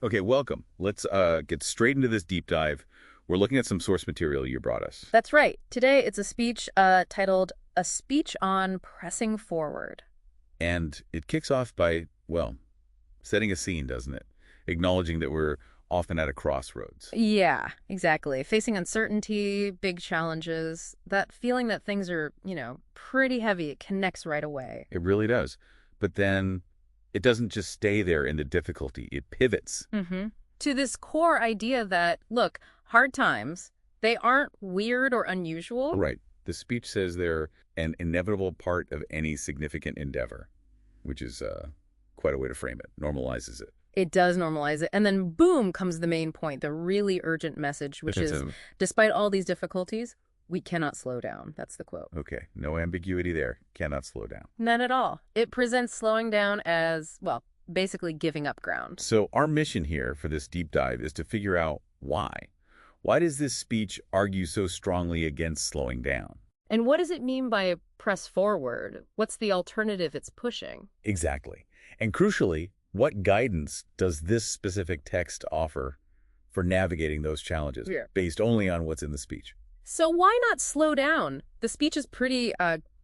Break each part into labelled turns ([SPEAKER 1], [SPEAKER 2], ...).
[SPEAKER 1] Okay, welcome. Let's get straight into this deep dive. We're looking at some source material you brought us.
[SPEAKER 2] That's right. Today it's a speech titled A Speech on Pressing Forward.
[SPEAKER 1] And it kicks off by, well, setting a scene, doesn't it? Acknowledging that we're often at a crossroads.
[SPEAKER 2] Yeah, exactly. Facing uncertainty, big challenges, that feeling that things are, pretty heavy, it connects right away.
[SPEAKER 1] It really does. But then it doesn't just stay there in the difficulty. It pivots.
[SPEAKER 2] To this core idea that, look, hard times, they aren't weird or unusual.
[SPEAKER 1] Right. The speech says they're an inevitable part of any significant endeavor, which is quite a way to frame it. Normalizes it.
[SPEAKER 2] It does normalize it. And then boom comes the main point, the really urgent message, which is, despite all these difficulties, we cannot slow down. That's the quote.
[SPEAKER 1] Okay, no ambiguity there. Cannot slow down.
[SPEAKER 2] None at all. It presents slowing down as, well, basically giving up ground.
[SPEAKER 1] So our mission here for this deep dive is to figure out why. Why does this speech argue so strongly against slowing down?
[SPEAKER 2] And what does it mean by press forward? What's the alternative it's pushing?
[SPEAKER 1] Exactly. And crucially, what guidance does this specific text offer for navigating those challenges based only on what's in the speech?
[SPEAKER 2] So why not slow down? The speech is pretty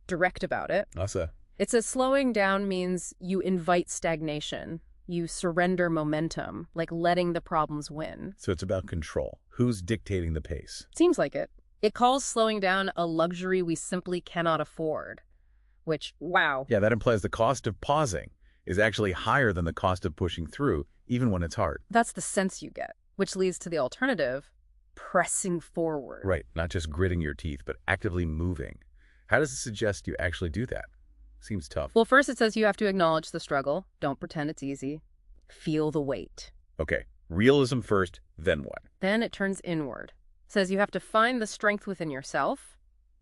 [SPEAKER 2] direct about it.
[SPEAKER 1] Asa.
[SPEAKER 2] It says slowing down means you invite stagnation. You surrender momentum, like letting the problems win.
[SPEAKER 1] So it's about control. Who's dictating the pace?
[SPEAKER 2] Seems like it. It calls slowing down a luxury we simply cannot afford. Which, wow.
[SPEAKER 1] Yeah, that implies the cost of pausing is actually higher than the cost of pushing through, even when it's hard.
[SPEAKER 2] That's the sense you get, which leads to the alternative, pressing forward.
[SPEAKER 1] Right, not just gritting your teeth, but actively moving. How does it suggest you actually do that? Seems tough.
[SPEAKER 2] Well, first it says you have to acknowledge the struggle. Don't pretend it's easy. Feel the weight.
[SPEAKER 1] Okay, realism first, then what?
[SPEAKER 2] Then it turns inward. It says you have to find the strength within yourself.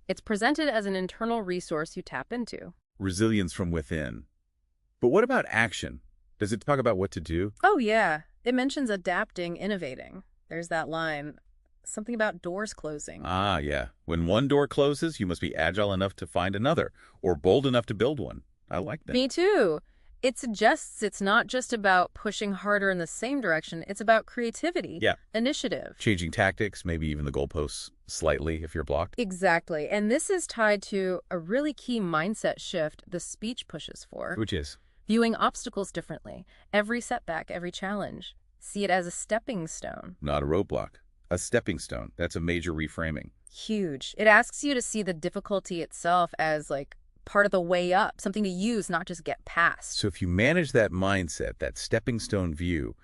[SPEAKER 2] It's presented as an internal resource you tap into.
[SPEAKER 1] Resilience from within. But what about action? Does it talk about what to do?
[SPEAKER 2] Oh, yeah. It mentions adapting, innovating. There's that line. Something about doors closing.
[SPEAKER 1] Ah, yeah. When one door closes, you must be agile enough to find another, or bold enough to build one. I like that.
[SPEAKER 2] Me too. It suggests it's not just about pushing harder in the same direction. It's about creativity, initiative.
[SPEAKER 1] Changing tactics, maybe even the goalposts slightly if you're blocked.
[SPEAKER 2] Exactly. And this is tied to a really key mindset shift the speech pushes for.
[SPEAKER 1] Which is?
[SPEAKER 2] Viewing obstacles differently. Every setback, every challenge. See it as a stepping stone.
[SPEAKER 1] Not a roadblock. A stepping stone. That's a major reframing.
[SPEAKER 2] Huge. It asks you to see the difficulty itself as, like, part of the way up, something to use, not just get past.
[SPEAKER 1] So if you manage that mindset, that stepping stone view,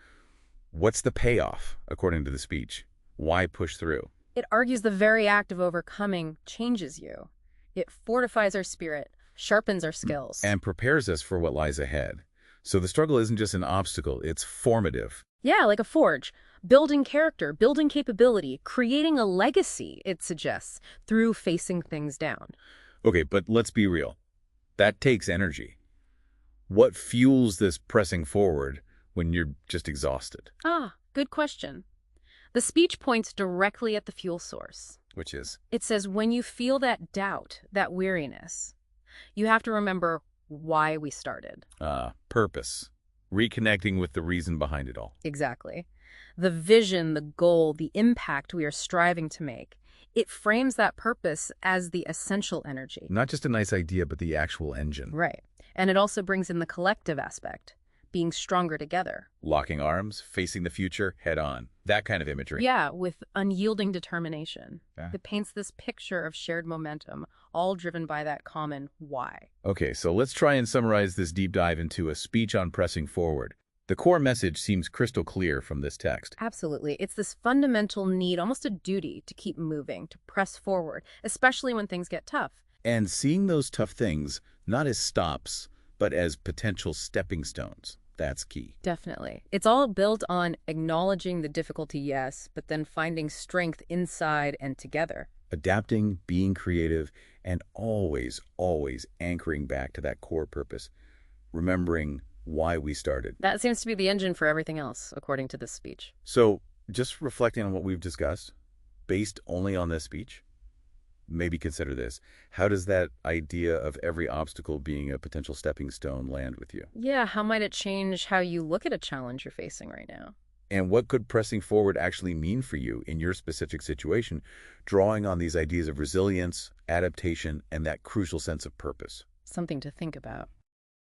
[SPEAKER 1] what's the payoff, according to the speech? Why push through?
[SPEAKER 2] It argues the very act of overcoming changes you. It fortifies our spirit, sharpens our skills.
[SPEAKER 1] And prepares us for what lies ahead. So the struggle isn't just an obstacle, it's formative.
[SPEAKER 2] Yeah, like a forge. Building character, building capability, creating a legacy, it suggests, through facing things down.
[SPEAKER 1] Okay, but let's be real. That takes energy. What fuels this pressing forward when you're just exhausted?
[SPEAKER 2] Ah, good question. The speech points directly at the fuel source.
[SPEAKER 1] Which is?
[SPEAKER 2] It says when you feel that doubt, that weariness, you have to remember why we started.
[SPEAKER 1] Purpose. Reconnecting with the reason behind it all.
[SPEAKER 2] Exactly. The vision, the goal, the impact we are striving to make. It frames that purpose as the essential energy.
[SPEAKER 1] Not just a nice idea, but the actual engine.
[SPEAKER 2] Right. And it also brings in the collective aspect, being stronger together.
[SPEAKER 1] Locking arms, facing the future head on. That kind of imagery.
[SPEAKER 2] Yeah, with unyielding determination.
[SPEAKER 1] Yeah.
[SPEAKER 2] It paints this picture of shared momentum, all driven by that common why.
[SPEAKER 1] Okay, so let's try and summarize this deep dive into a speech on pressing forward. The core message seems crystal clear from this text.
[SPEAKER 2] Absolutely. It's this fundamental need, almost a duty, to keep moving, to press forward, especially when things get tough.
[SPEAKER 1] And seeing those tough things not as stops, but as potential stepping stones. That's key.
[SPEAKER 2] Definitely. It's all built on acknowledging the difficulty, yes, but then finding strength inside and together.
[SPEAKER 1] Adapting, being creative, and always, always anchoring back to that core purpose. Remembering why we started.
[SPEAKER 2] That seems to be the engine for everything else, according to this speech.
[SPEAKER 1] So, just reflecting on what we've discussed, based only on this speech, maybe consider this. How does that idea of every obstacle being a potential stepping stone land with you?
[SPEAKER 2] Yeah, how might it change how you look at a challenge you're facing right now?
[SPEAKER 1] And what could pressing forward actually mean for you in your specific situation, drawing on these ideas of resilience, adaptation, and that crucial sense of purpose?
[SPEAKER 2] Something to think about.